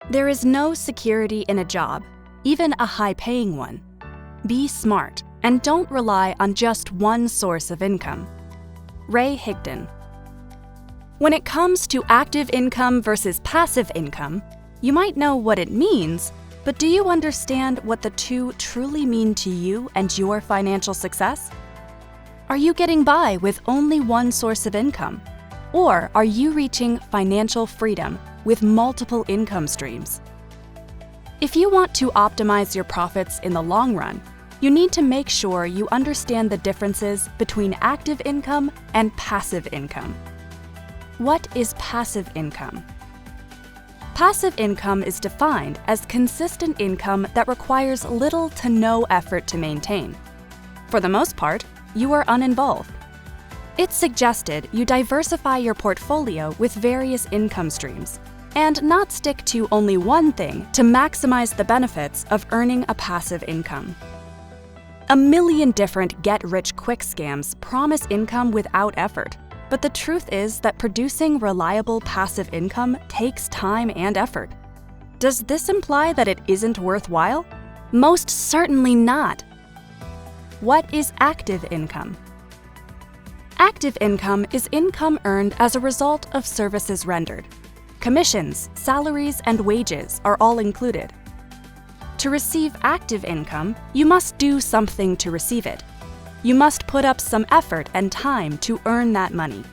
There is no security in a job, even a high-paying one. Be smart and don't rely on just one source of income. Ray Higdon. When it comes to active income versus passive income, you might know what it means, but do you understand what the two truly mean to you and your financial success? Are you getting by with only one source of income? Or are you reaching financial freedom with multiple income streams? If you want to optimize your profits in the long run, you need to make sure you understand the differences between active income and passive income. What is passive income? Passive income is defined as consistent income that requires little to no effort to maintain. For the most part, you are uninvolved. It's suggested you diversify your portfolio with various income streams and not stick to only one thing to maximize the benefits of earning a passive income. A million different get-rich-quick scams promise income without effort, but the truth is that producing reliable passive income takes time and effort. Does this imply that it isn't worthwhile? Most certainly not. What is active income? Active income is income earned as a result of services rendered. Commissions, salaries, and wages are all included. To receive active income, you must do something to receive it. You must put up some effort and time to earn that money.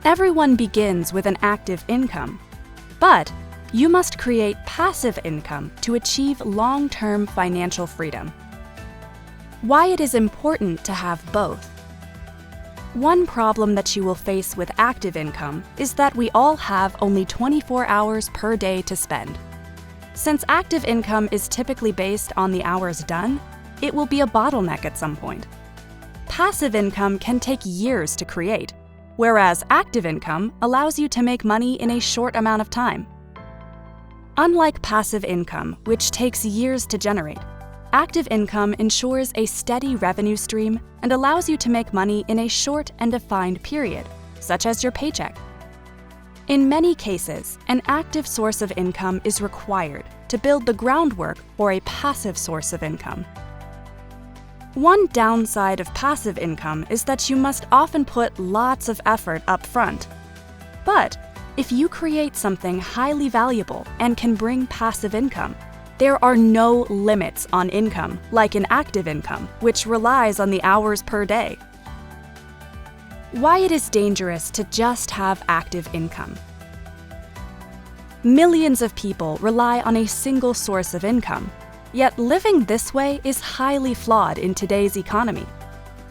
Everyone begins with an active income, but you must create passive income to achieve long-term financial freedom. Why it is important to have both. One problem that you will face with active income is that we all have only 24 hours per day to spend. Since active income is typically based on the hours done, it will be a bottleneck at some point. Passive income can take years to create, whereas active income allows you to make money in a short amount of time. Unlike passive income, which takes years to generate, active income ensures a steady revenue stream and allows you to make money in a short and defined period, such as your paycheck. In many cases, an active source of income is required to build the groundwork for a passive source of income. One downside of passive income is that you must often put lots of effort up front. But if you create something highly valuable and can bring passive income, there are no limits on income, like in active income, which relies on the hours per day. Why it is dangerous to just have active income. Millions of people rely on a single source of income, yet living this way is highly flawed in today's economy.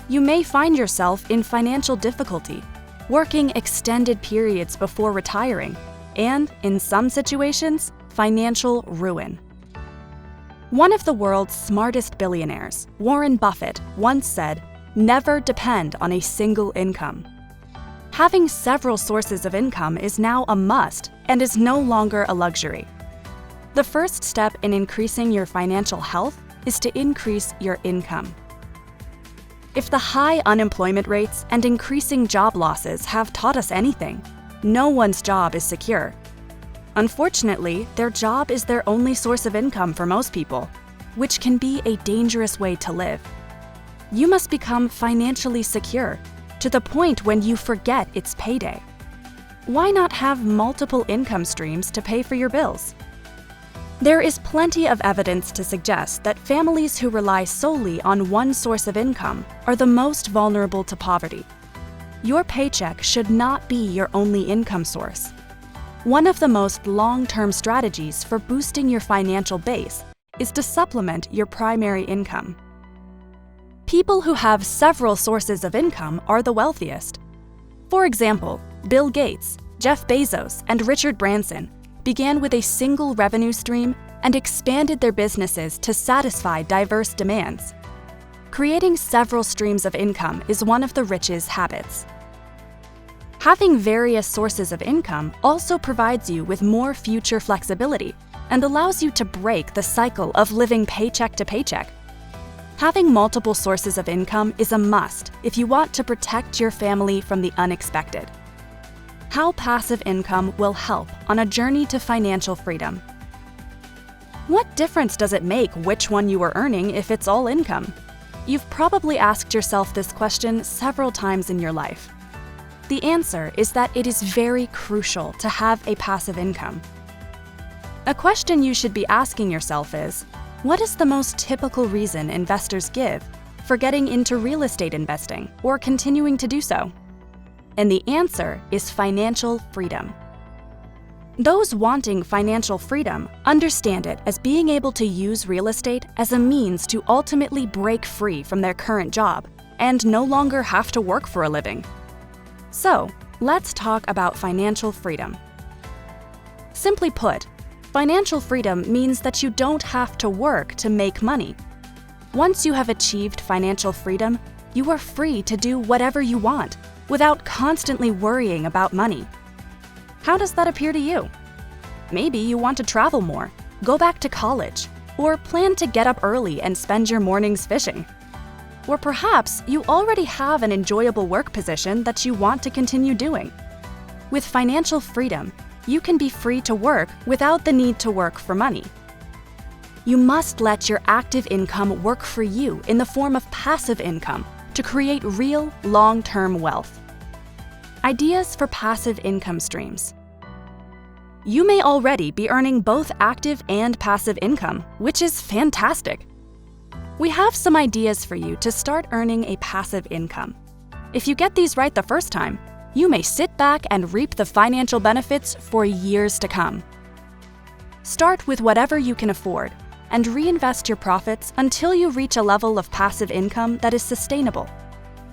You may find yourself in financial difficulty, working extended periods before retiring, and, in some situations, financial ruin. One of the world's smartest billionaires, Warren Buffett, once said, "Never depend on a single income." Having several sources of income is now a must and is no longer a luxury. The first step in increasing your financial health is to increase your income. If the high unemployment rates and increasing job losses have taught us anything, no one's job is secure. Unfortunately, their job is their only source of income for most people, which can be a dangerous way to live. You must become financially secure to the point when you forget it's payday. Why not have multiple income streams to pay for your bills? There is plenty of evidence to suggest that families who rely solely on one source of income are the most vulnerable to poverty. Your paycheck should not be your only income source. One of the most long-term strategies for boosting your financial base is to supplement your primary income. People who have several sources of income are the wealthiest. For example, Bill Gates, Jeff Bezos, and Richard Branson began with a single revenue stream and expanded their businesses to satisfy diverse demands. Creating several streams of income is one of the rich's habits. Having various sources of income also provides you with more future flexibility and allows you to break the cycle of living paycheck to paycheck. Having multiple sources of income is a must if you want to protect your family from the unexpected. how passive income will help on a journey to financial freedom. What difference does it make which one you are earning if it's all income? You've probably asked yourself this question several times in your life. The answer is that it is very crucial to have a passive income. A question you should be asking yourself is, what is the most typical reason investors give for getting into real estate investing or continuing to do so? And the answer is financial freedom. Those wanting financial freedom understand it as being able to use real estate as a means to ultimately break free from their current job and no longer have to work for a living. So, let's talk about financial freedom. Simply put, financial freedom means that you don't have to work to make money. Once you have achieved financial freedom, you are free to do whatever you want without constantly worrying about money. How does that appear to you? Maybe you want to travel more, go back to college, or plan to get up early and spend your mornings fishing. Or perhaps you already have an enjoyable work position that you want to continue doing. With financial freedom, you can be free to work without the need to work for money. You must let your active income work for you in the form of passive income to create real, long-term wealth. Ideas for passive income streams. You may already be earning both active and passive income, which is fantastic. We have some ideas for you to start earning a passive income. If you get these right the first time, you may sit back and reap the financial benefits for years to come. Start with whatever you can afford and reinvest your profits until you reach a level of passive income that is sustainable.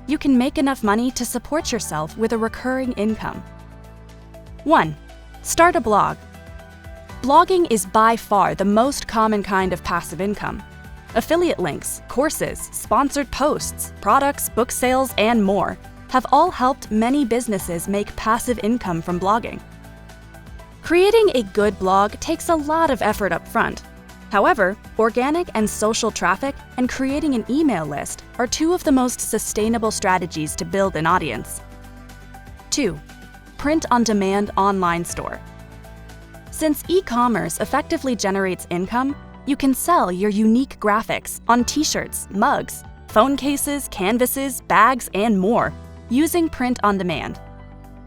You can make enough money to support yourself with a recurring income. 1. Start a blog. Blogging is by far the most common kind of passive income. Affiliate links, courses, sponsored posts, products, book sales, and more have all helped many businesses make passive income from blogging. Creating a good blog takes a lot of effort up front. However, organic and social traffic and creating an email list are two of the most sustainable strategies to build an audience. 2. Print-on-demand online store. Since e-commerce effectively generates income, you can sell your unique graphics on t-shirts, mugs, phone cases, canvases, bags, and more using print-on-demand.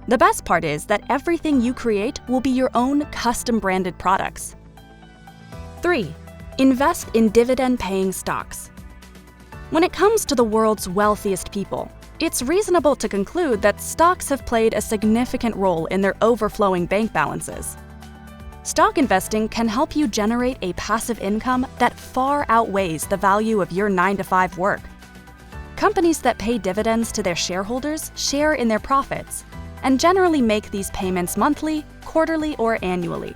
The best part is that everything you create will be your own custom-branded products. 3. Invest in dividend-paying stocks. When it comes to the world's wealthiest people, it's reasonable to conclude that stocks have played a significant role in their overflowing bank balances. Stock investing can help you generate a passive income that far outweighs the value of your 9-to-5 work. Companies that pay dividends to their shareholders share in their profits and generally make these payments monthly, quarterly, or annually.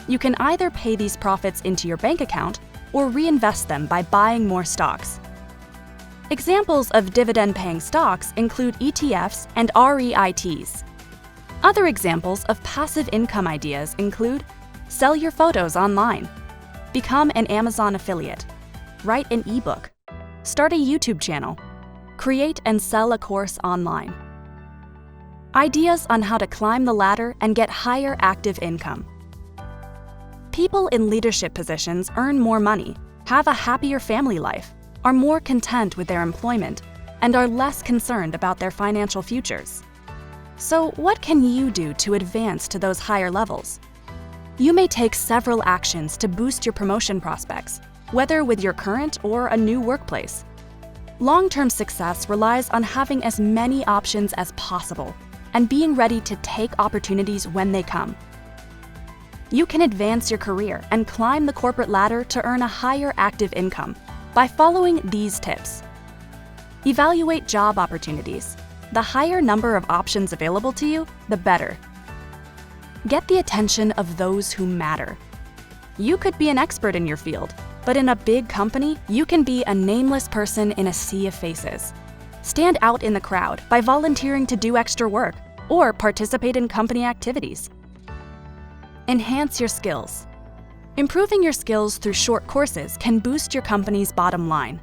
You can either pay these profits into your bank account or reinvest them by buying more stocks. Examples of dividend-paying stocks include ETFs and REITs. Other examples of passive income ideas include sell your photos online, become an Amazon affiliate, write an ebook, start a YouTube channel, create and sell a course online. Ideas on how to climb the ladder and get higher active income. People in leadership positions earn more money, have a happier family life, are more content with their employment, and are less concerned about their financial futures. So, what can you do to advance to those higher levels? You may take several actions to boost your promotion prospects, whether with your current or a new workplace. Long-term success relies on having as many options as possible and being ready to take opportunities when they come. You can advance your career and climb the corporate ladder to earn a higher active income by following these tips. Evaluate job opportunities. The higher number of options available to you, the better. Get the attention of those who matter. You could be an expert in your field, but in a big company, you can be a nameless person in a sea of faces. Stand out in the crowd by volunteering to do extra work or participate in company activities. Enhance your skills. Improving your skills through short courses can boost your company's bottom line.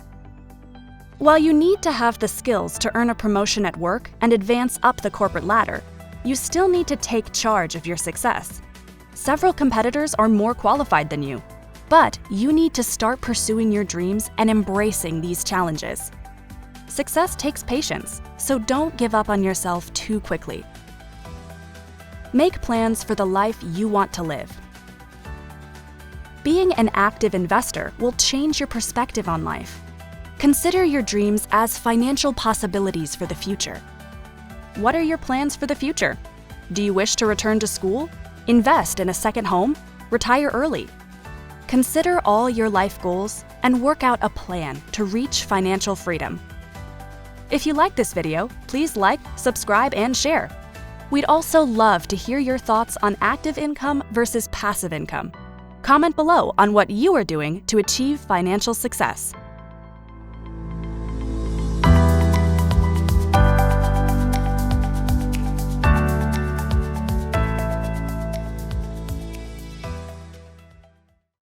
While you need to have the skills to earn a promotion at work and advance up the corporate ladder, you still need to take charge of your success. Several competitors are more qualified than you, but you need to start pursuing your dreams and embracing these challenges. Success takes patience, so don't give up on yourself too quickly. Make plans for the life you want to live. Being an active investor will change your perspective on life. Consider your dreams as financial possibilities for the future. What are your plans for the future? Do you wish to return to school? Invest in a second home? Retire early? Consider all your life goals and work out a plan to reach financial freedom. If you like this video, please like, subscribe, and share. We'd also love to hear your thoughts on active income versus passive income. Comment below on what you are doing to achieve financial success.